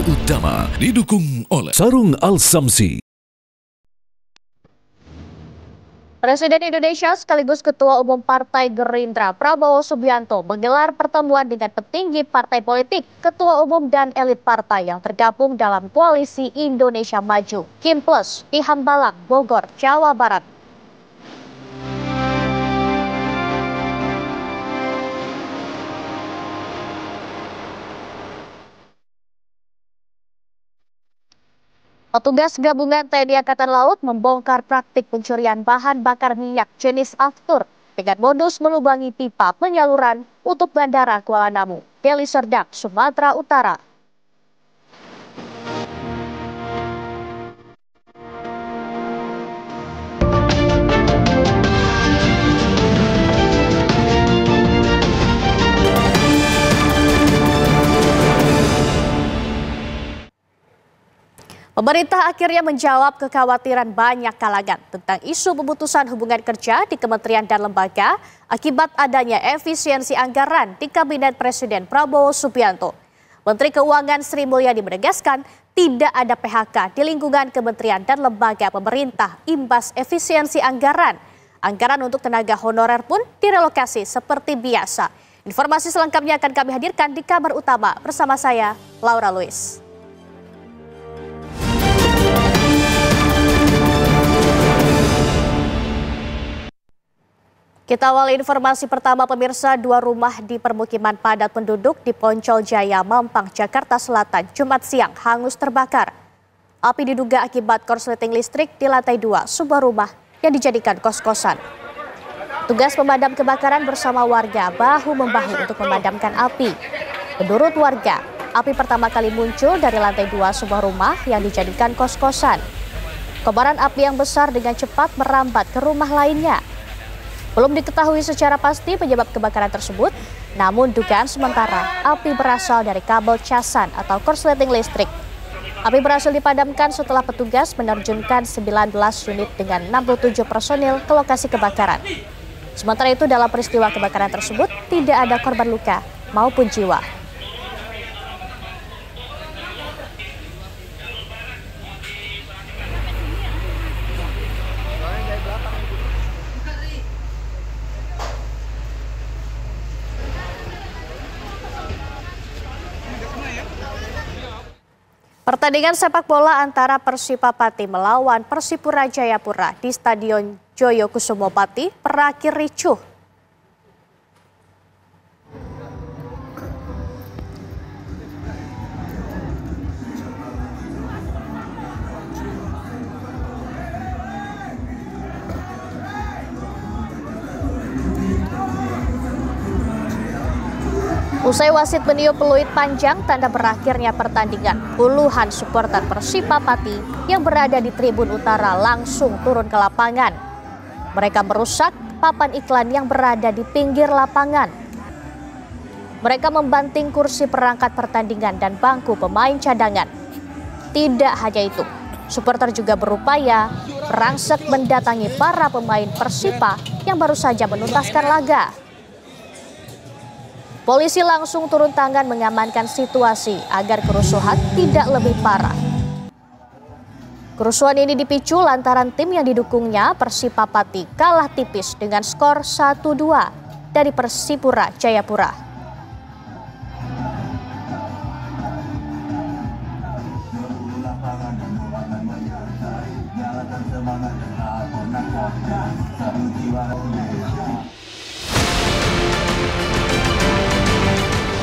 Utama didukung oleh Sarung Al-Samsi. Presiden Indonesia sekaligus Ketua Umum Partai Gerindra Prabowo Subianto menggelar pertemuan dengan petinggi partai politik, ketua umum dan elit partai yang tergabung dalam Koalisi Indonesia Maju, Kim Plus, di Hambalang, Bogor, Jawa Barat. Petugas gabungan TNI Angkatan Laut membongkar praktik pencurian bahan bakar minyak jenis aftur dengan modus melubangi pipa penyaluran untuk Bandara Kuala Namu, Deli Serdang, Sumatera Utara. Pemerintah akhirnya menjawab kekhawatiran banyak kalangan tentang isu pemutusan hubungan kerja di kementerian dan lembaga akibat adanya efisiensi anggaran di Kabinet Presiden Prabowo Subianto. Menteri Keuangan Sri Mulyani menegaskan tidak ada PHK di lingkungan kementerian dan lembaga pemerintah imbas efisiensi anggaran. Anggaran untuk tenaga honorer pun direlokasi seperti biasa. Informasi selengkapnya akan kami hadirkan di Kabar Utama bersama saya, Laura Luis. Kita awali informasi pertama pemirsa, dua rumah di permukiman padat penduduk di Poncol Jaya, Mampang, Jakarta Selatan, Jumat siang hangus terbakar. Api diduga akibat korsleting listrik di lantai 2 sebuah rumah yang dijadikan kos-kosan. Tugas pemadam kebakaran bersama warga bahu-membahu untuk memadamkan api. Menurut warga, api pertama kali muncul dari lantai 2 sebuah rumah yang dijadikan kos-kosan. Kobaran api yang besar dengan cepat merambat ke rumah lainnya. Belum diketahui secara pasti penyebab kebakaran tersebut, namun dugaan sementara api berasal dari kabel casan atau korsleting listrik. Api berhasil dipadamkan setelah petugas menerjunkan 19 unit dengan 67 personil ke lokasi kebakaran. Sementara itu dalam peristiwa kebakaran tersebut tidak ada korban luka maupun jiwa. Pertandingan sepak bola antara Persipapati melawan Persipura Jayapura di Stadion Joyokusumo Pati berakhir ricuh. Usai wasit meniup peluit panjang tanda berakhirnya pertandingan, puluhan supporter Persipapati yang berada di tribun utara langsung turun ke lapangan. Mereka merusak papan iklan yang berada di pinggir lapangan. Mereka membanting kursi perangkat pertandingan dan bangku pemain cadangan. Tidak hanya itu, supporter juga berupaya merangsek mendatangi para pemain Persipa yang baru saja menuntaskan laga. Polisi langsung turun tangan mengamankan situasi agar kerusuhan tidak lebih parah. Kerusuhan ini dipicu lantaran tim yang didukungnya Persipapati kalah tipis dengan skor 1-2 dari Persipura Jayapura.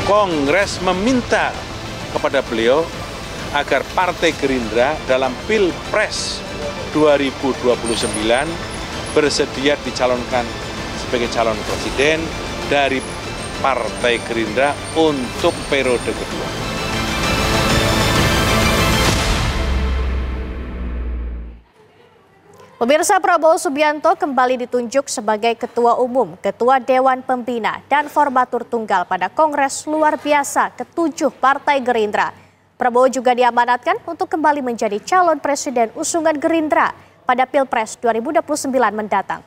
Kongres meminta kepada beliau agar Partai Gerindra dalam Pilpres 2029 bersedia dicalonkan sebagai calon presiden dari Partai Gerindra untuk periode kedua. Pemirsa, Prabowo Subianto kembali ditunjuk sebagai Ketua Umum, Ketua Dewan Pembina, dan Formatur Tunggal pada Kongres Luar Biasa ke-7 Partai Gerindra. Prabowo juga diamanatkan untuk kembali menjadi calon presiden usungan Gerindra pada Pilpres 2029 mendatang.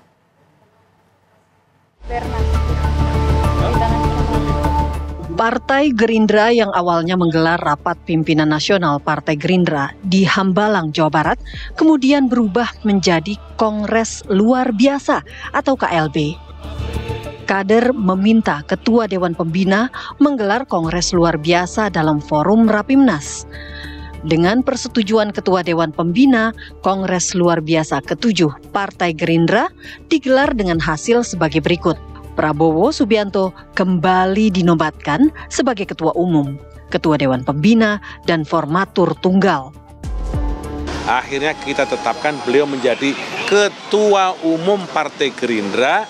Partai Gerindra yang awalnya menggelar rapat pimpinan nasional Partai Gerindra di Hambalang, Jawa Barat, kemudian berubah menjadi Kongres Luar Biasa atau KLB. Kader meminta Ketua Dewan Pembina menggelar Kongres Luar Biasa dalam forum Rapimnas. Dengan persetujuan Ketua Dewan Pembina, Kongres Luar Biasa ke-7 Partai Gerindra digelar dengan hasil sebagai berikut. Prabowo Subianto kembali dinobatkan sebagai Ketua Umum, Ketua Dewan Pembina, dan Formatur Tunggal. Akhirnya kita tetapkan beliau menjadi Ketua Umum Partai Gerindra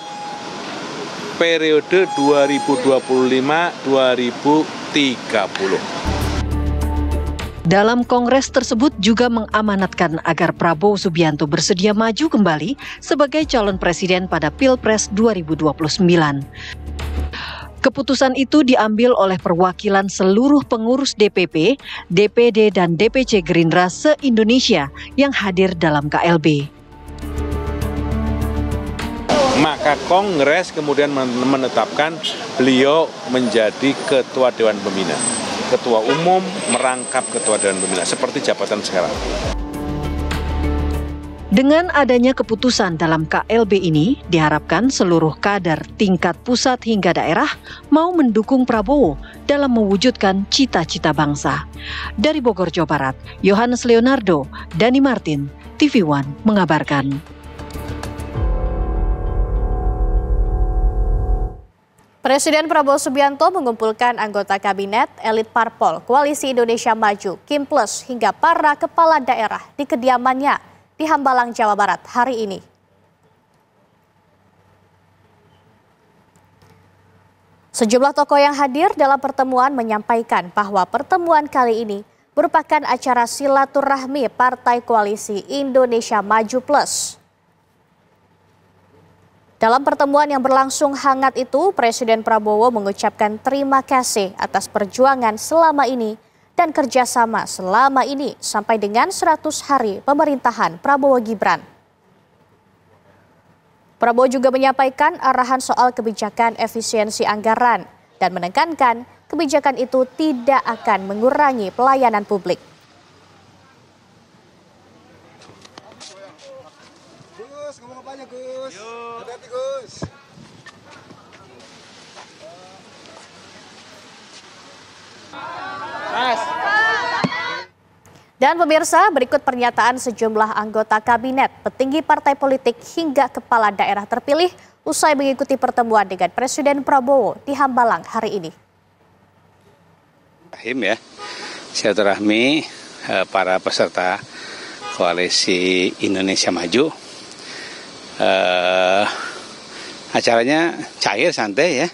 periode 2025-2030. Dalam kongres tersebut juga mengamanatkan agar Prabowo Subianto bersedia maju kembali sebagai calon presiden pada Pilpres 2029. Keputusan itu diambil oleh perwakilan seluruh pengurus DPP, DPD, dan DPC Gerindra se-Indonesia yang hadir dalam KLB. Maka Kongres kemudian menetapkan beliau menjadi Ketua Dewan Pembina. Ketua Umum merangkap Ketua Dewan Pembina, seperti jabatan sekarang. Dengan adanya keputusan dalam KLB ini, diharapkan seluruh kader tingkat pusat hingga daerah mau mendukung Prabowo dalam mewujudkan cita-cita bangsa. Dari Bogor, Jawa Barat, Yohanes Leonardo, Dani Martin, TV One mengabarkan. Presiden Prabowo Subianto mengumpulkan anggota kabinet, elit parpol, Koalisi Indonesia Maju, Kim Plus, hingga para kepala daerah di kediamannya di Hambalang, Jawa Barat hari ini. Sejumlah tokoh yang hadir dalam pertemuan menyampaikan bahwa pertemuan kali ini merupakan acara silaturahmi Partai Koalisi Indonesia Maju Plus. Dalam pertemuan yang berlangsung hangat itu, Presiden Prabowo mengucapkan terima kasih atas perjuangan selama ini dan kerjasama selama ini sampai dengan 100 hari pemerintahan Prabowo Gibran. Prabowo juga menyampaikan arahan soal kebijakan efisiensi anggaran dan menekankan kebijakan itu tidak akan mengurangi pelayanan publik. Gus, ngomong apanya Gus? Hati-hati Gus. Dan pemirsa, berikut pernyataan sejumlah anggota kabinet, petinggi partai politik hingga kepala daerah terpilih usai mengikuti pertemuan dengan Presiden Prabowo di Hambalang hari ini. Ya, silaturahmi para peserta Koalisi Indonesia Maju. Acaranya cair, santai ya.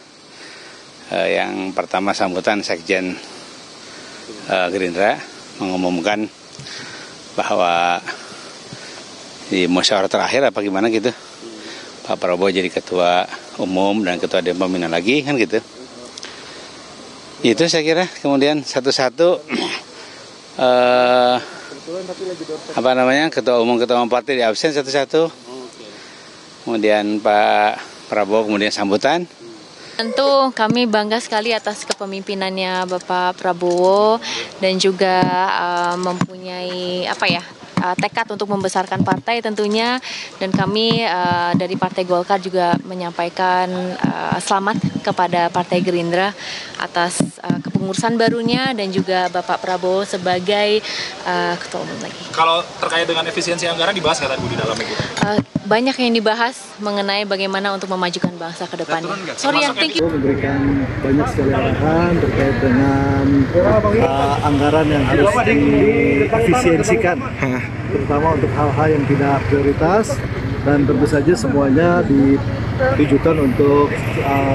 Yang pertama sambutan Sekjen Gerindra mengumumkan bahwa di musyawarah terakhir apa gimana gitu, Pak Prabowo jadi Ketua Umum dan Ketua Dewan Pembina lagi kan gitu. Itu saya kira kemudian satu-satu Ketua Umum partai di absen satu-satu. Kemudian Pak Prabowo kemudian sambutan. Tentu kami bangga sekali atas kepemimpinannya Bapak Prabowo dan juga mempunyai tekad untuk membesarkan partai tentunya, dan kami dari Partai Golkar juga menyampaikan selamat kepada Partai Gerindra atas kepengurusan barunya dan juga Bapak Prabowo sebagai Ketua Umum lagi. Kalau terkait dengan efisiensi anggaran dibahas nggak tadi Bu di dalamnya gitu? Banyak yang dibahas mengenai bagaimana untuk memajukan bangsa ke depannya. Sorry ya, thank you. Memberikan banyak sekali arahan terkait dengan anggaran yang harus diefisiensikan, terutama untuk hal-hal yang tidak prioritas, dan tentu saja semuanya ditujukan untuk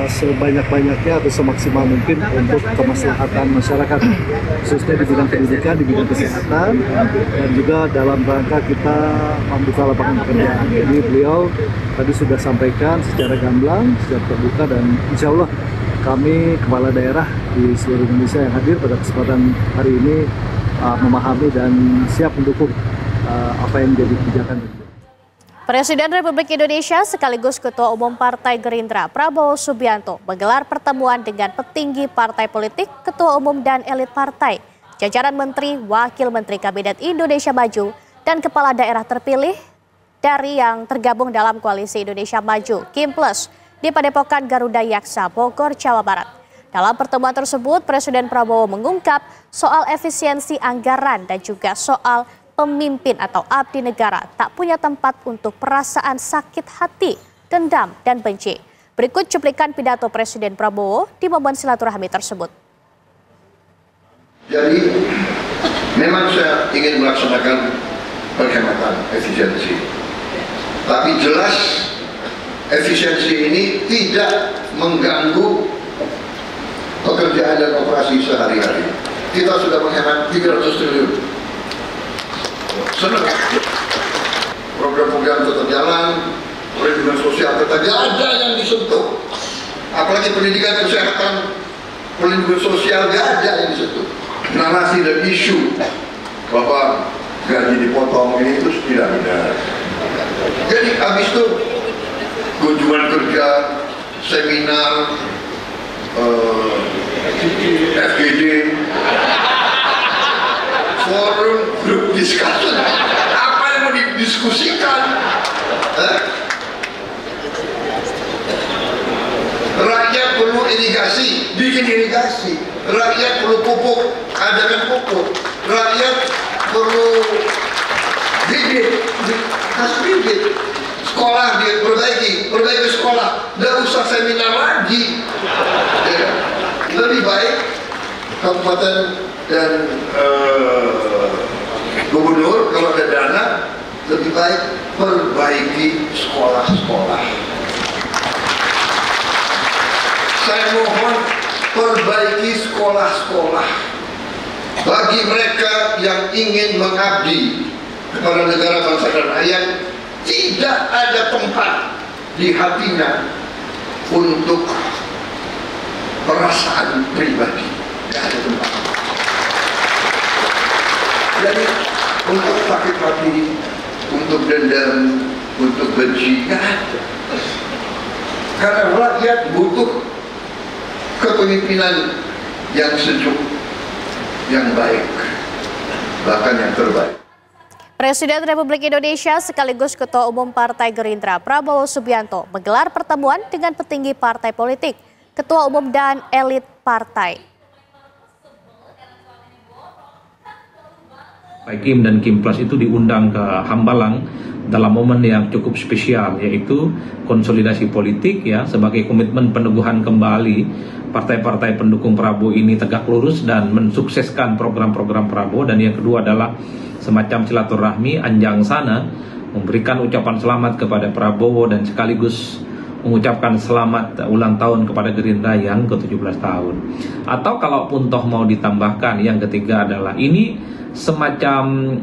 sebanyak-banyaknya atau semaksimal mungkin untuk kemaslahatan masyarakat, khususnya di bidang pendidikan, di bidang kesehatan, dan juga dalam rangka kita membuka lapangan pekerjaan. Jadi beliau tadi sudah sampaikan secara gamblang, secara terbuka, dan insya Allah kami kepala daerah di seluruh Indonesia yang hadir pada kesempatan hari ini memahami dan siap mendukung apa yang menjadi kebijakan. Presiden Republik Indonesia sekaligus Ketua Umum Partai Gerindra Prabowo Subianto menggelar pertemuan dengan petinggi partai politik, ketua umum dan elit partai, jajaran menteri, wakil menteri Kabinet Indonesia Maju, dan kepala daerah terpilih dari yang tergabung dalam Koalisi Indonesia Maju, Kim Plus, di Padepokan Garuda Yaksa, Bogor, Jawa Barat. Dalam pertemuan tersebut, Presiden Prabowo mengungkap soal efisiensi anggaran dan juga soal pemimpin atau abdi negara tak punya tempat untuk perasaan sakit hati, dendam, dan benci. Berikut cuplikan pidato Presiden Prabowo di momen silaturahmi tersebut. Jadi, memang saya ingin melaksanakan penghematan efisiensi. Tapi jelas efisiensi ini tidak mengganggu pekerjaan dan operasi sehari-hari. Kita sudah menghemat 300 triliun. Senang. Program-program tetap jalan, perlindungan sosial tetap jalan, ada yang disentuh. Apalagi pendidikan, kesehatan, perlindungan sosial, gak ada yang disentuh. Narasi dan isu bahwa gaji dipotong ini itu tidak benar. Jadi habis itu kunjungan kerja, seminar, FGD, forum grup diskusi, apa yang mau didiskusikan? Rakyat perlu irigasi, bikin irigasi. Rakyat perlu pupuk, adakan pupuk. Rakyat perlu bibit, kasih bibit. Sekolah diperbaiki, perbaiki sekolah. Nggak usah seminar lagi. Ya. Lebih baik kabupaten dan gubernur kalau ada dana, lebih baik perbaiki sekolah-sekolah. Saya mohon perbaiki sekolah-sekolah bagi mereka yang ingin mengabdi kepada negara, bangsa dan rakyat. Tidak ada tempat di hatinya untuk perasaan pribadi. Tidak ada tempat. Jadi untuk sakit hati, untuk dendam, untuk benci, tidak ada. Karena rakyat butuh kepemimpinan yang sejuk, yang baik, bahkan yang terbaik. Presiden Republik Indonesia sekaligus Ketua Umum Partai Gerindra Prabowo Subianto menggelar pertemuan dengan petinggi partai politik, ketua umum dan elit partai. Kim dan Kim Plus itu diundang ke Hambalang dalam momen yang cukup spesial, yaitu konsolidasi politik ya, sebagai komitmen peneguhan kembali partai-partai pendukung Prabowo ini tegak lurus dan mensukseskan program-program Prabowo. Dan yang kedua adalah semacam silaturahmi anjang sana, memberikan ucapan selamat kepada Prabowo dan sekaligus mengucapkan selamat ulang tahun kepada Gerindra yang ke-17 tahun. Atau kalaupun toh mau ditambahkan, yang ketiga adalah ini semacam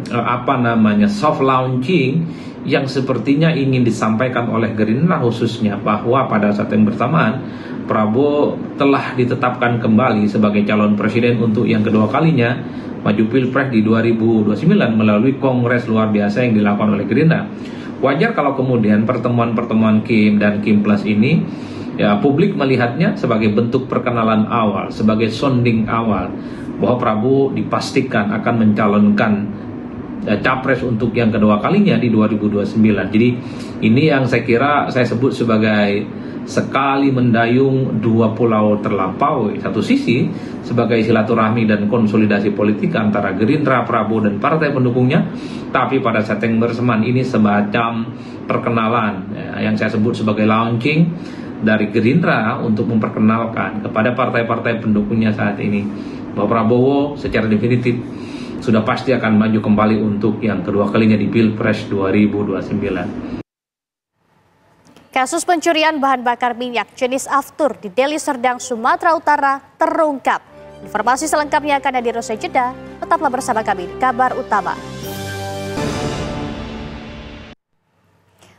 soft launching yang sepertinya ingin disampaikan oleh Gerindra khususnya, bahwa pada saat yang bersamaan Prabowo telah ditetapkan kembali sebagai calon presiden untuk yang kedua kalinya maju Pilpres di 2029 melalui kongres luar biasa yang dilakukan oleh Gerindra. Wajar kalau kemudian pertemuan-pertemuan Kim dan Kim Plus ini ya, publik melihatnya sebagai bentuk perkenalan awal, sebagai sounding awal bahwa Prabowo dipastikan akan mencalonkan capres untuk yang kedua kalinya di 2029. Jadi ini yang saya kira saya sebut sebagai sekali mendayung dua pulau terlampaui. Satu sisi sebagai silaturahmi dan konsolidasi politik antara Gerindra, Prabowo dan partai pendukungnya, tapi pada saat yang bersamaan ini semacam perkenalan ya, yang saya sebut sebagai launching dari Gerindra untuk memperkenalkan kepada partai-partai pendukungnya saat ini bahwa Prabowo secara definitif sudah pasti akan maju kembali untuk yang kedua kalinya di Pilpres 2029. Kasus pencurian bahan bakar minyak jenis Aftur di Deli Serdang, Sumatera Utara terungkap. Informasi selengkapnya akan hadir usai jeda. Tetaplah bersama kami di Kabar Utama.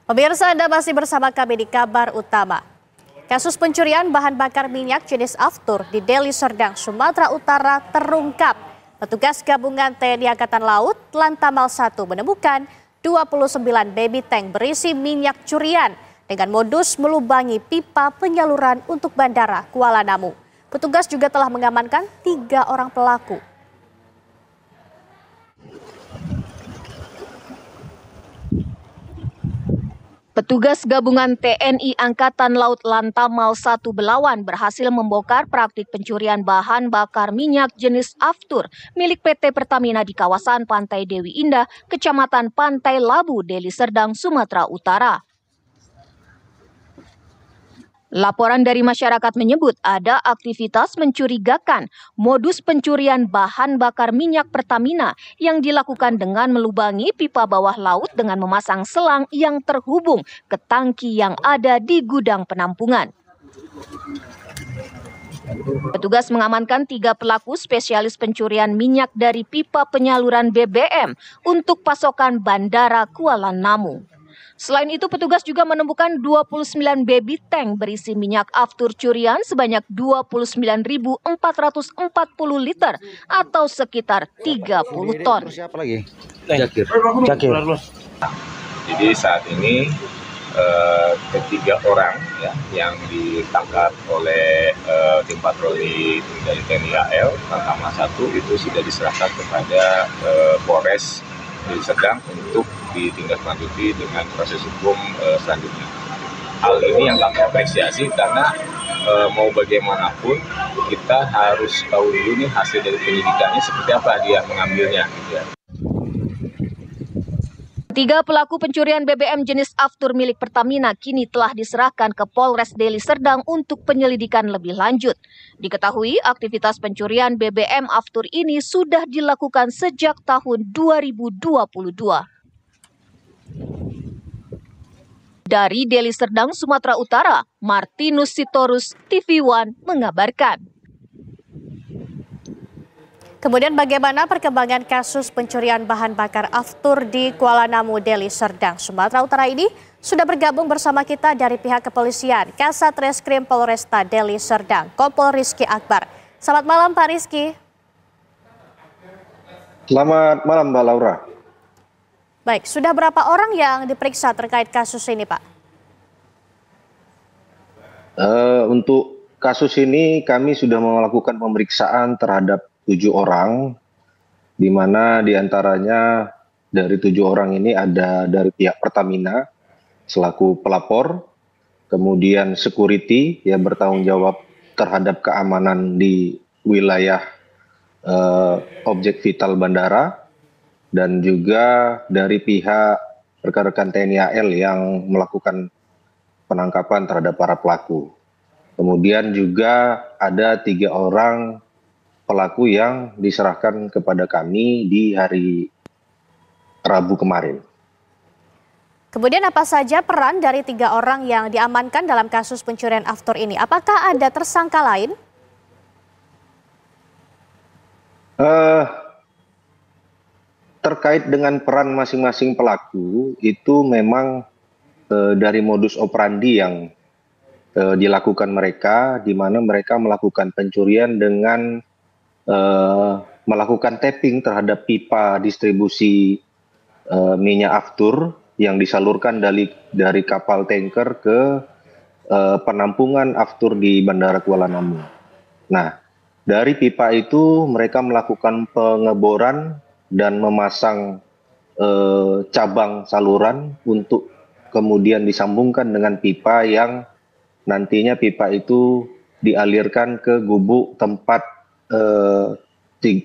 Pemirsa, Anda masih bersama kami di Kabar Utama. Kasus pencurian bahan bakar minyak jenis Aftur di Deli Serdang, Sumatera Utara terungkap. Petugas gabungan TNI Angkatan Laut Lantamal 1 menemukan 29 baby tank berisi minyak curian dengan modus melubangi pipa penyaluran untuk Bandara Kuala Namu. Petugas juga telah mengamankan 3 orang pelaku. Petugas gabungan TNI Angkatan Laut Lantamal 1 Belawan berhasil membongkar praktik pencurian bahan bakar minyak jenis Aftur milik PT Pertamina di kawasan Pantai Dewi Indah, Kecamatan Pantai Labu, Deli Serdang, Sumatera Utara. Laporan dari masyarakat menyebut ada aktivitas mencurigakan modus pencurian bahan bakar minyak Pertamina yang dilakukan dengan melubangi pipa bawah laut dengan memasang selang yang terhubung ke tangki yang ada di gudang penampungan. Petugas mengamankan 3 pelaku spesialis pencurian minyak dari pipa penyaluran BBM untuk pasokan Bandara Kuala Namu. Selain itu, petugas juga menemukan 29 baby tank berisi minyak Aftur curian sebanyak 29.440 liter atau sekitar 30 ton. Siapa lagi? Jakir. Jadi saat ini ketiga orang ya, yang ditangkap oleh tim patroli dari TNI AL Lantamal 1 itu sudah diserahkan kepada Polres Deli Serdang untuk ditindaklanjuti dengan proses hukum selanjutnya. Hal ini yang kami apresiasi karena mau bagaimanapun kita harus tahu dulu nih hasil dari penyidikannya seperti apa dia mengambilnya. Gitu ya. 3 pelaku pencurian BBM jenis Aftur milik Pertamina kini telah diserahkan ke Polres Deli Serdang untuk penyelidikan lebih lanjut. Diketahui aktivitas pencurian BBM Aftur ini sudah dilakukan sejak tahun 2022. Dari Deli Serdang, Sumatera Utara, Martinus Sitorus, TV One mengabarkan. Kemudian bagaimana perkembangan kasus pencurian bahan bakar Aftur di Kuala Namu, Deli Serdang, Sumatera Utara ini? Sudah bergabung bersama kita dari pihak kepolisian, Kasat Reskrim Polresta Deli Serdang, Kompol Rizky Akbar. Selamat malam Pak Rizky. Selamat malam Mbak Laura. Baik, sudah berapa orang yang diperiksa terkait kasus ini Pak? Untuk kasus ini kami sudah melakukan pemeriksaan terhadap 7 orang, di mana diantaranya dari 7 orang ini ada dari pihak Pertamina selaku pelapor, kemudian security yang bertanggung jawab terhadap keamanan di wilayah objek vital bandara, dan juga dari pihak rekan-rekan TNI AL yang melakukan penangkapan terhadap para pelaku. Kemudian juga ada 3 orang pelaku yang diserahkan kepada kami di hari Rabu kemarin. Kemudian apa saja peran dari 3 orang yang diamankan dalam kasus pencurian Aftur ini? Apakah ada tersangka lain? Terkait dengan peran masing-masing pelaku, itu memang dari modus operandi yang dilakukan mereka, di mana mereka melakukan pencurian dengan melakukan tapping terhadap pipa distribusi minyak Aftur yang disalurkan dari kapal tanker ke penampungan Aftur di Bandara Kuala Namu. Nah, dari pipa itu mereka melakukan pengeboran dan memasang cabang saluran untuk kemudian disambungkan dengan pipa yang nantinya pipa itu dialirkan ke gubuk tempat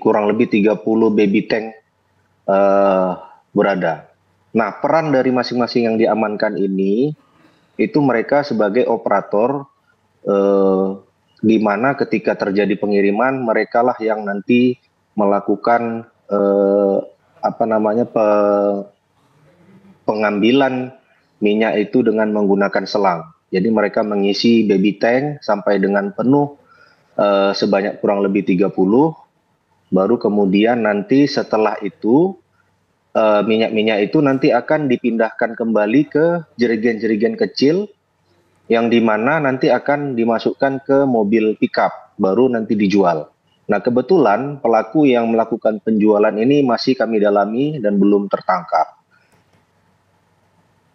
kurang lebih 30 baby tank berada. Nah, peran dari masing-masing yang diamankan ini, itu mereka sebagai operator, di mana ketika terjadi pengiriman, merekalah yang nanti melakukan pengambilan minyak itu dengan menggunakan selang. Jadi mereka mengisi baby tank sampai dengan penuh sebanyak kurang lebih 30, baru kemudian nanti setelah itu minyak-minyak itu nanti akan dipindahkan kembali ke jerigen-jerigen kecil yang dimana nanti akan dimasukkan ke mobil pickup, baru nanti dijual. Nah, kebetulan pelaku yang melakukan penjualan ini masih kami dalami dan belum tertangkap.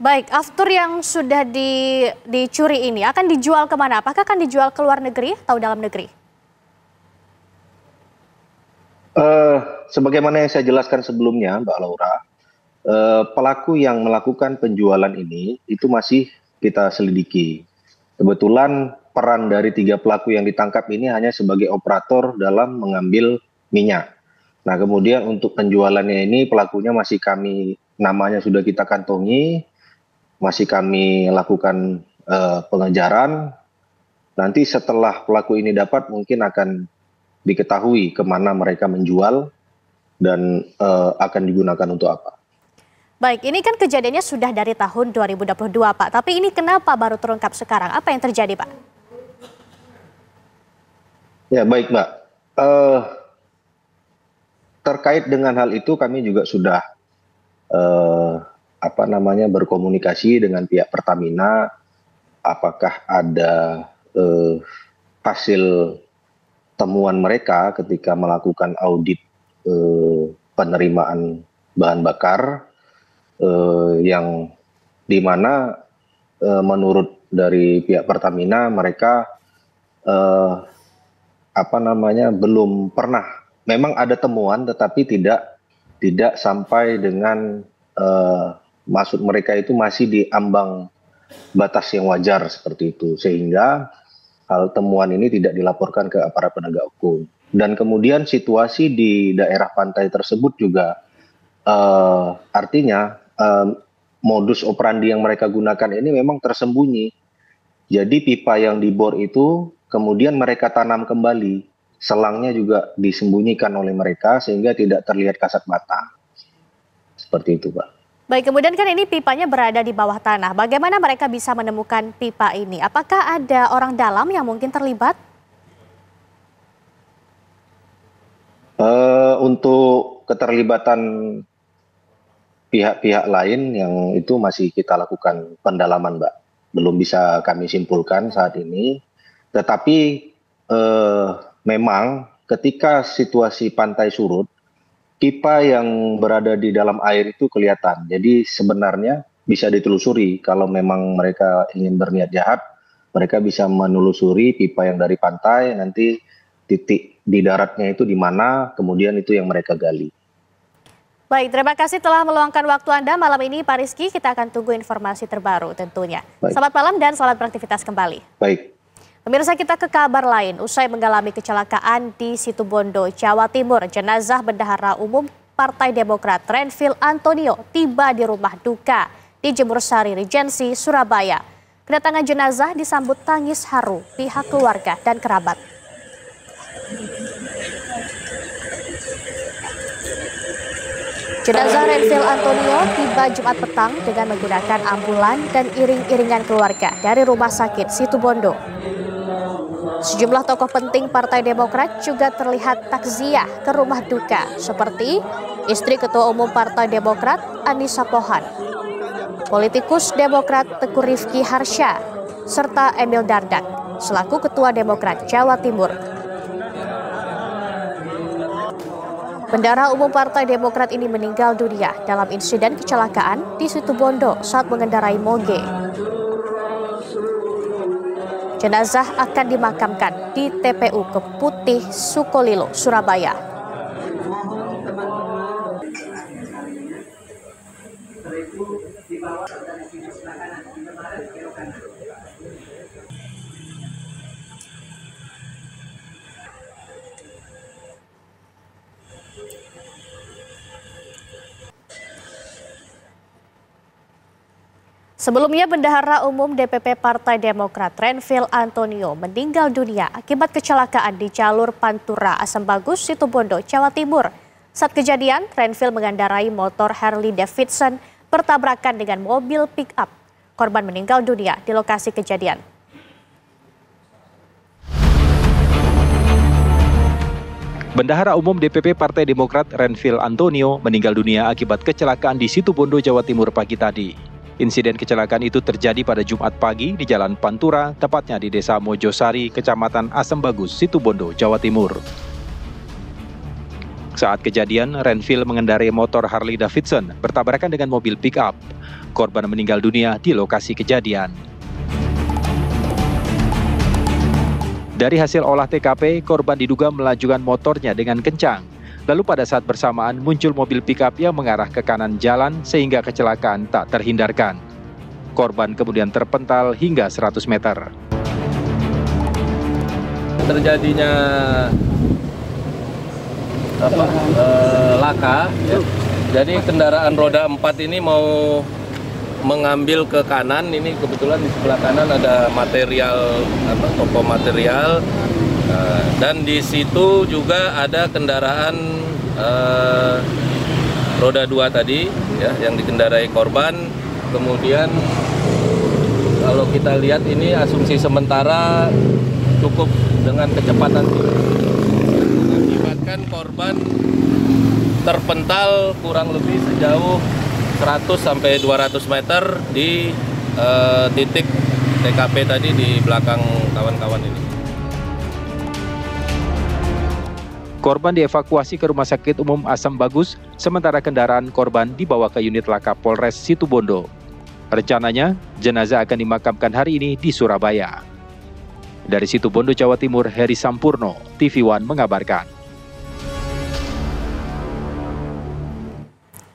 Baik, aftur yang sudah dicuri ini akan dijual kemana? Apakah akan dijual ke luar negeri atau dalam negeri? Sebagaimana yang saya jelaskan sebelumnya, Mbak Laura, pelaku yang melakukan penjualan ini itu masih kita selidiki. Kebetulan peran dari 3 pelaku yang ditangkap ini hanya sebagai operator dalam mengambil minyak. Nah, kemudian untuk penjualannya ini pelakunya masih namanya sudah kita kantongi, masih kami lakukan pengejaran. Nanti setelah pelaku ini dapat mungkin akan diketahui kemana mereka menjual dan akan digunakan untuk apa. Baik, ini kan kejadiannya sudah dari tahun 2022, Pak. Tapi ini kenapa baru terungkap sekarang? Apa yang terjadi, Pak? Ya, baik, Mbak. Terkait dengan hal itu kami juga sudah berkomunikasi dengan pihak Pertamina. Apakah ada hasil temuan mereka ketika melakukan audit penerimaan bahan bakar yang dimana menurut dari pihak Pertamina mereka belum pernah, memang ada temuan tetapi tidak sampai dengan maksud mereka itu masih di ambang batas yang wajar seperti itu, sehingga hal temuan ini tidak dilaporkan ke aparat penegak hukum. Dan kemudian situasi di daerah pantai tersebut juga artinya modus operandi yang mereka gunakan ini memang tersembunyi. Jadi pipa yang dibor itu kemudian mereka tanam kembali, selangnya juga disembunyikan oleh mereka sehingga tidak terlihat kasat mata. Seperti itu, Pak. Baik, kemudian kan ini pipanya berada di bawah tanah. Bagaimana mereka bisa menemukan pipa ini? Apakah ada orang dalam yang mungkin terlibat? Untuk keterlibatan pihak-pihak lain yang itu masih kita lakukan pendalaman, Mbak. Belum bisa kami simpulkan saat ini. Tetapi memang ketika situasi pantai surut, pipa yang berada di dalam air itu kelihatan. Jadi sebenarnya bisa ditelusuri kalau memang mereka ingin berniat jahat, mereka bisa menelusuri pipa yang dari pantai, nanti titik di daratnya itu di mana, kemudian itu yang mereka gali. Baik, terima kasih telah meluangkan waktu Anda malam ini, Pak Rizky. Kita akan tunggu informasi terbaru tentunya. Baik. Selamat malam dan selamat beraktivitas kembali. Baik. Pemirsa, kita ke kabar lain. Usai mengalami kecelakaan di Situbondo, Jawa Timur, jenazah Bendahara Umum Partai Demokrat Renvil Antonio tiba di rumah duka di Jemur Sari, Regensi, Surabaya. Kedatangan jenazah disambut tangis haru pihak keluarga dan kerabat. Jenazah Renvil Antonio tiba Jumat petang dengan menggunakan ambulan dan iring-iringan keluarga dari Rumah Sakit Situbondo. Sejumlah tokoh penting Partai Demokrat juga terlihat takziah ke rumah duka, seperti istri Ketua Umum Partai Demokrat Anissa Pohan, politikus Demokrat Teguh Rifki Harsha, serta Emil Dardak selaku Ketua Demokrat Jawa Timur. Bendahara Umum Partai Demokrat ini meninggal dunia dalam insiden kecelakaan di Situbondo saat mengendarai moge. Jenazah akan dimakamkan di TPU Keputih Sukolilo, Surabaya. Sebelumnya, Bendahara Umum DPP Partai Demokrat Renvil Antonio meninggal dunia akibat kecelakaan di jalur Pantura Asam Bagus, Situbondo, Jawa Timur. Saat kejadian, Renvil mengendarai motor Harley Davidson bertabrakan dengan mobil pick-up. Korban meninggal dunia di lokasi kejadian. Bendahara Umum DPP Partai Demokrat Renvil Antonio meninggal dunia akibat kecelakaan di Situbondo, Jawa Timur pagi tadi. Insiden kecelakaan itu terjadi pada Jumat pagi di Jalan Pantura, tepatnya di Desa Mojosari, Kecamatan Asam Bagus, Situbondo, Jawa Timur. Saat kejadian, Renvil mengendarai motor Harley Davidson bertabrakan dengan mobil pick-up. Korban meninggal dunia di lokasi kejadian. Dari hasil olah TKP, korban diduga melajukan motornya dengan kencang. Lalu pada saat bersamaan muncul mobil pick-up yang mengarah ke kanan jalan sehingga kecelakaan tak terhindarkan. Korban kemudian terpental hingga 100 meter. Terjadinya laka, ya. Jadi kendaraan roda 4 ini mau mengambil ke kanan. Ini kebetulan di sebelah kanan ada material, toko material, dan di situ juga ada kendaraan roda 2 tadi, ya, yang dikendarai korban. Kemudian kalau kita lihat ini asumsi sementara cukup dengan kecepatan tinggi, mengakibatkan korban terpental kurang lebih sejauh 100-200 meter di titik TKP tadi di belakang kawan-kawan ini. Korban dievakuasi ke Rumah Sakit Umum Asam Bagus, sementara kendaraan korban dibawa ke unit laka Polres Situbondo. Rencananya, jenazah akan dimakamkan hari ini di Surabaya. Dari Situbondo, Jawa Timur, Heri Sampurno, TV One mengabarkan.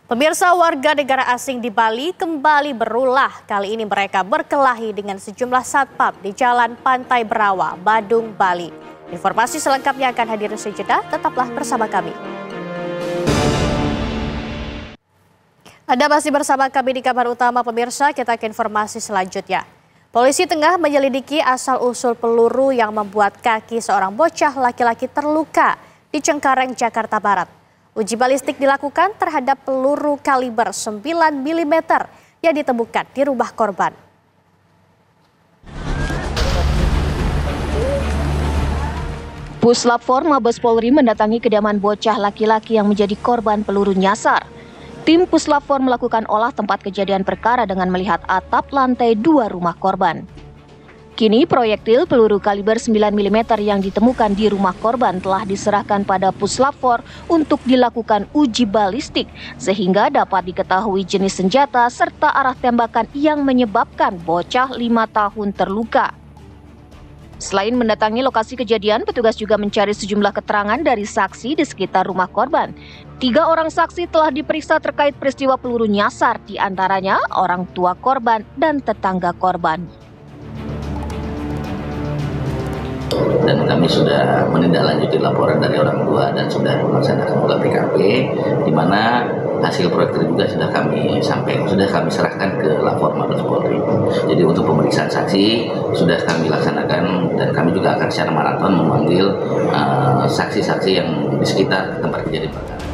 Pemirsa, warga negara asing di Bali kembali berulah. Kali ini mereka berkelahi dengan sejumlah satpam di Jalan Pantai Berawa, Badung, Bali. Informasi selengkapnya akan hadir sejenak, tetaplah bersama kami. Anda masih bersama kami di kabar utama pemirsa, kita ke informasi selanjutnya. Polisi tengah menyelidiki asal-usul peluru yang membuat kaki seorang bocah laki-laki terluka di Cengkareng, Jakarta Barat. Uji balistik dilakukan terhadap peluru kaliber 9 mm yang ditemukan di rumah korban. Puslap 4 Mabes Polri mendatangi kediaman bocah laki-laki yang menjadi korban peluru nyasar. Tim Puslap 4 melakukan olah tempat kejadian perkara dengan melihat atap lantai 2 rumah korban. Kini proyektil peluru kaliber 9 mm yang ditemukan di rumah korban telah diserahkan pada Puslap 4 untuk dilakukan uji balistik sehingga dapat diketahui jenis senjata serta arah tembakan yang menyebabkan bocah 5 tahun terluka. Selain mendatangi lokasi kejadian, petugas juga mencari sejumlah keterangan dari saksi di sekitar rumah korban. 3 orang saksi telah diperiksa terkait peristiwa peluru nyasar, di antaranya orang tua korban dan tetangga korban. Dan kami sudah menindaklanjuti laporan dari orang tua dan sudah melaksanakan olah TKP, di mana hasil proyektil juga sudah kami serahkan ke lapor Mabes Polri. Jadi untuk pemeriksaan saksi sudah kami laksanakan dan kami juga akan secara maraton memanggil saksi-saksi yang di sekitar tempat kejadian perkara.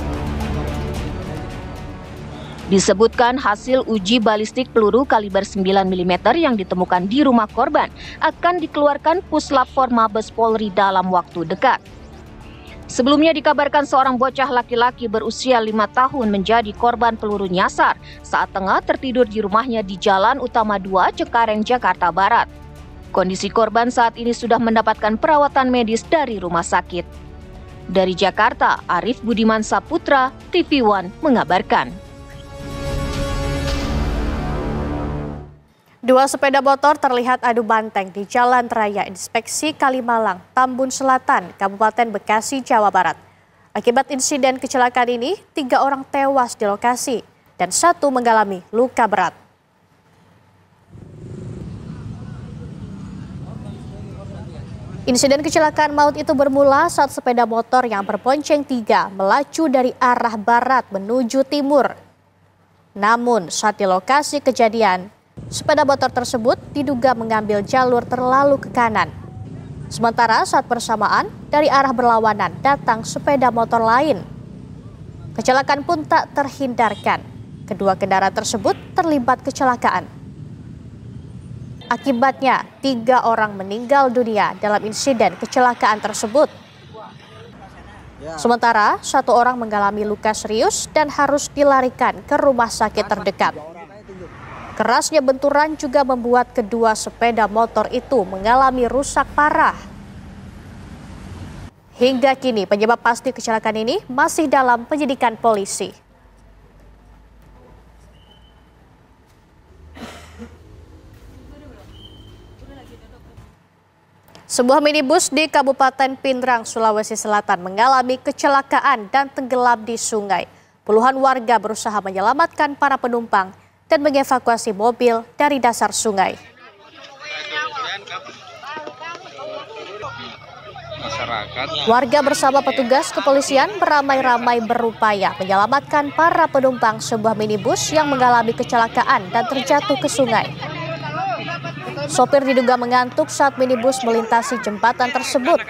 Disebutkan hasil uji balistik peluru kaliber 9 mm yang ditemukan di rumah korban akan dikeluarkan Puslap 4 Mabes Polri dalam waktu dekat. Sebelumnya dikabarkan seorang bocah laki-laki berusia 5 tahun menjadi korban peluru nyasar saat tengah tertidur di rumahnya di Jalan Utama 2, Cengkareng, Jakarta Barat. Kondisi korban saat ini sudah mendapatkan perawatan medis dari rumah sakit. Dari Jakarta, Arif Budiman Saputra, TV One mengabarkan. 2 sepeda motor terlihat adu banteng di Jalan Raya Inspeksi Kalimalang, Tambun Selatan, Kabupaten Bekasi, Jawa Barat. Akibat insiden kecelakaan ini, 3 orang tewas di lokasi dan 1 mengalami luka berat. Insiden kecelakaan maut itu bermula saat sepeda motor yang berbonceng 3 melaju dari arah barat menuju timur. Namun saat di lokasi kejadian, sepeda motor tersebut diduga mengambil jalur terlalu ke kanan. Sementara saat bersamaan dari arah berlawanan datang sepeda motor lain. Kecelakaan pun tak terhindarkan. Kedua kendaraan tersebut terlibat kecelakaan. Akibatnya 3 orang meninggal dunia dalam insiden kecelakaan tersebut. Sementara 1 orang mengalami luka serius dan harus dilarikan ke rumah sakit terdekat. Kerasnya benturan juga membuat kedua sepeda motor itu mengalami rusak parah. Hingga kini penyebab pasti kecelakaan ini masih dalam penyidikan polisi. Sebuah minibus di Kabupaten Pindrang, Sulawesi Selatan mengalami kecelakaan dan tenggelam di sungai. Puluhan warga berusaha menyelamatkan para penumpang dan mengevakuasi mobil dari dasar sungai. Warga bersama petugas kepolisian beramai-ramai berupaya menyelamatkan para penumpang sebuah minibus yang mengalami kecelakaan dan terjatuh ke sungai. Sopir diduga mengantuk saat minibus melintasi jembatan tersebut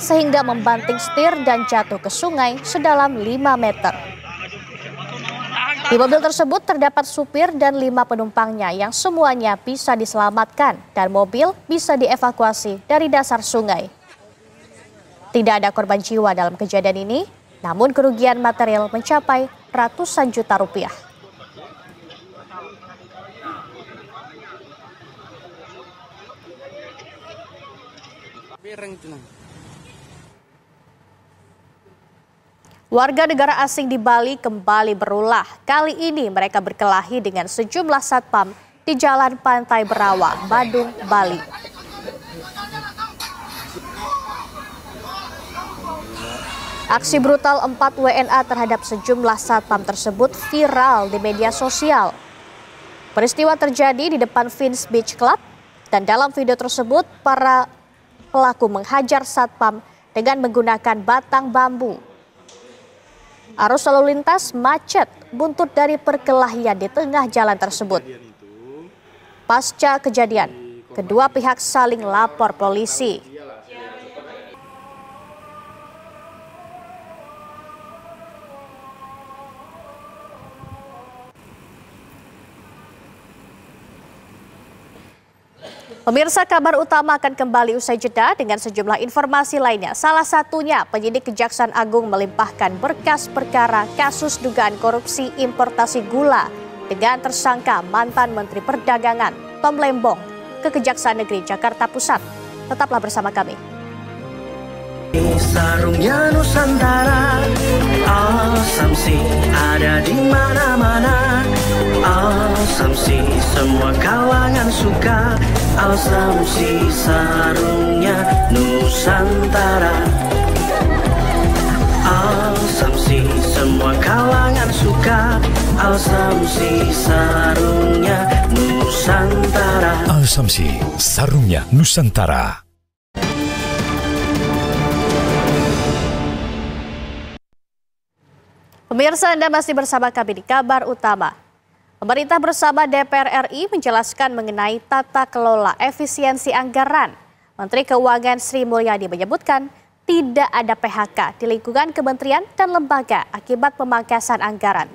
sehingga membanting setir dan jatuh ke sungai sedalam 5 meter. Di mobil tersebut terdapat supir dan 5 penumpangnya yang semuanya bisa diselamatkan dan mobil bisa dievakuasi dari dasar sungai. Tidak ada korban jiwa dalam kejadian ini, namun kerugian material mencapai ratusan juta rupiah. Warga negara asing di Bali kembali berulah. Kali ini mereka berkelahi dengan sejumlah satpam di Jalan Pantai Berawa, Badung, Bali. Aksi brutal 4 WNA terhadap sejumlah satpam tersebut viral di media sosial. Peristiwa terjadi di depan Vince Beach Club dan dalam video tersebut para pelaku menghajar satpam dengan menggunakan batang bambu. Arus lalu lintas macet buntut dari perkelahian di tengah jalan tersebut. Pasca kejadian, kedua pihak saling lapor polisi. Pemirsa, kabar utama akan kembali usai jeda dengan sejumlah informasi lainnya. Salah satunya, penyidik Kejaksaan Agung melimpahkan berkas perkara kasus dugaan korupsi importasi gula dengan tersangka mantan Menteri Perdagangan Tom Lembong ke Kejaksaan Negeri Jakarta Pusat. Tetaplah bersama kami. Sarungnya Nusantara, Al-Samsi ada di mana-mana. Al-Samsi semua kalangan suka. Al-Samsi sarungnya Nusantara. Al-Samsi semua kalangan suka. Al-Samsi sarungnya Nusantara. Al-Samsi sarungnya Nusantara. Pemirsa, Anda masih bersama kami di Kabar Utama. Pemerintah bersama DPR RI menjelaskan mengenai tata kelola efisiensi anggaran. Menteri Keuangan Sri Mulyani menyebutkan tidak ada PHK di lingkungan kementerian dan lembaga akibat pemangkasan anggaran.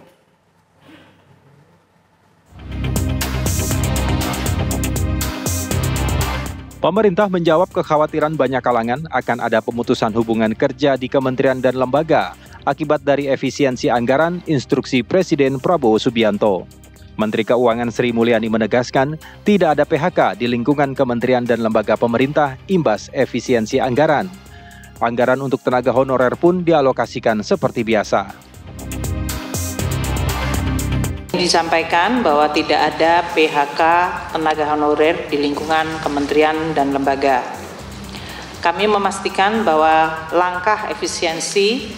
Pemerintah menjawab kekhawatiran banyak kalangan akan ada pemutusan hubungan kerja di kementerian dan lembaga akibat dari efisiensi anggaran instruksi Presiden Prabowo Subianto. Menteri Keuangan Sri Mulyani menegaskan tidak ada PHK di lingkungan kementerian dan lembaga pemerintah imbas efisiensi anggaran. Anggaran untuk tenaga honorer pun dialokasikan seperti biasa. Disampaikan bahwa tidak ada PHK tenaga honorer di lingkungan kementerian dan lembaga. Kami memastikan bahwa langkah efisiensi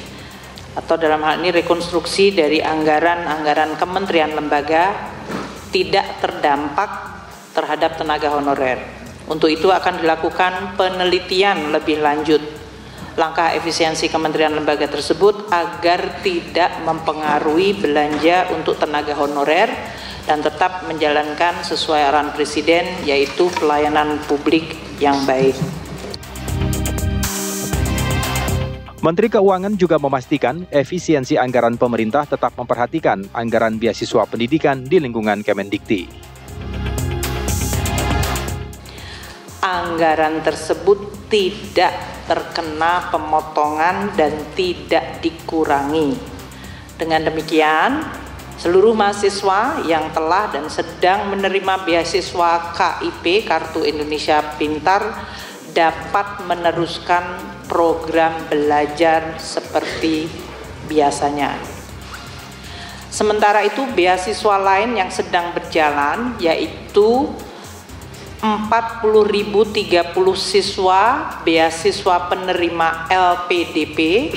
atau dalam hal ini rekonstruksi dari anggaran-anggaran kementerian lembaga tidak terdampak terhadap tenaga honorer. Untuk itu akan dilakukan penelitian lebih lanjut langkah efisiensi kementerian lembaga tersebut agar tidak mempengaruhi belanja untuk tenaga honorer dan tetap menjalankan sesuai arahan Presiden, yaitu pelayanan publik yang baik. Menteri Keuangan juga memastikan efisiensi anggaran pemerintah tetap memperhatikan anggaran beasiswa pendidikan di lingkungan Kemendikti. Anggaran tersebut tidak terkena pemotongan dan tidak dikurangi. Dengan demikian, seluruh mahasiswa yang telah dan sedang menerima beasiswa KIP Kartu Indonesia Pintar dapat meneruskan program belajar seperti biasanya. Sementara itu beasiswa lain yang sedang berjalan yaitu 40.030 siswa beasiswa penerima LPDP,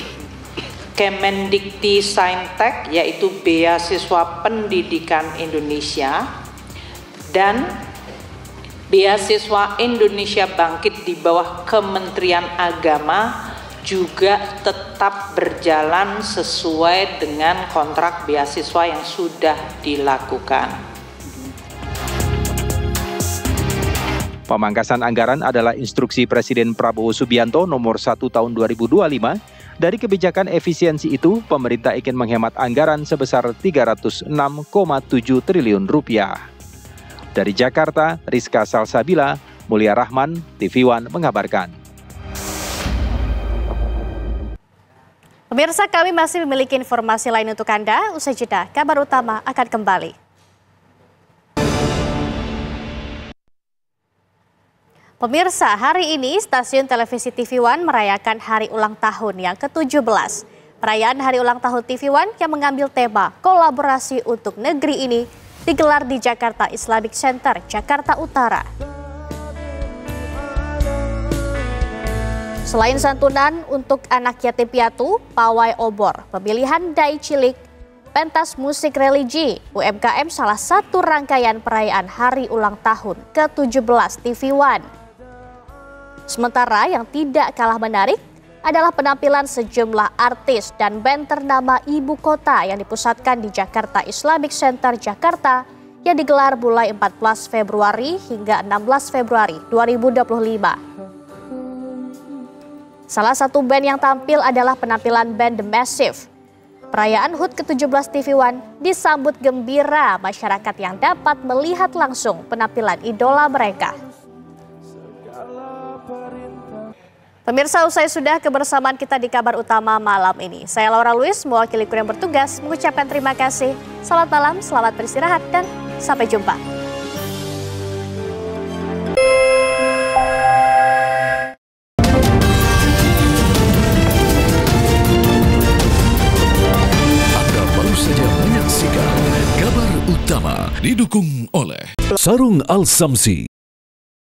Kemendikti Saintek yaitu beasiswa pendidikan Indonesia, dan beasiswa Indonesia Bangkit di bawah Kementerian Agama juga tetap berjalan sesuai dengan kontrak beasiswa yang sudah dilakukan. Pemangkasan anggaran adalah instruksi Presiden Prabowo Subianto nomor 1 tahun 2025. Dari kebijakan efisiensi itu, pemerintah ingin menghemat anggaran sebesar 306,7 triliun rupiah. Dari Jakarta, Rizka Salsabila, Mulia Rahman, TV One mengabarkan. Pemirsa, kami masih memiliki informasi lain untuk Anda. Usai jeda, kabar utama akan kembali. Pemirsa, hari ini stasiun televisi TV One merayakan hari ulang tahun yang ke-17. Perayaan hari ulang tahun TV One yang mengambil tema kolaborasi untuk negeri ini digelar di Jakarta Islamic Center, Jakarta Utara. Selain santunan untuk anak yatim piatu, pawai obor, pemilihan dai cilik, pentas musik religi, UMKM salah satu rangkaian perayaan hari ulang tahun ke-17 TV One. Sementara yang tidak kalah menarik adalah penampilan sejumlah artis dan band ternama ibu kota yang dipusatkan di Jakarta Islamic Center, Jakarta yang digelar mulai 14 Februari hingga 16 Februari 2025. Salah satu band yang tampil adalah penampilan band The Massive. Perayaan HUT ke-17 TV One disambut gembira masyarakat yang dapat melihat langsung penampilan idola mereka. Pemirsa, usai sudah kebersamaan kita di kabar utama malam ini. Saya Laura Luis, mewakili kru yang bertugas, mengucapkan terima kasih. Selamat malam, selamat beristirahat, dan sampai jumpa. Anda baru saja menyaksikan kabar utama didukung oleh Sarung Al Samsi.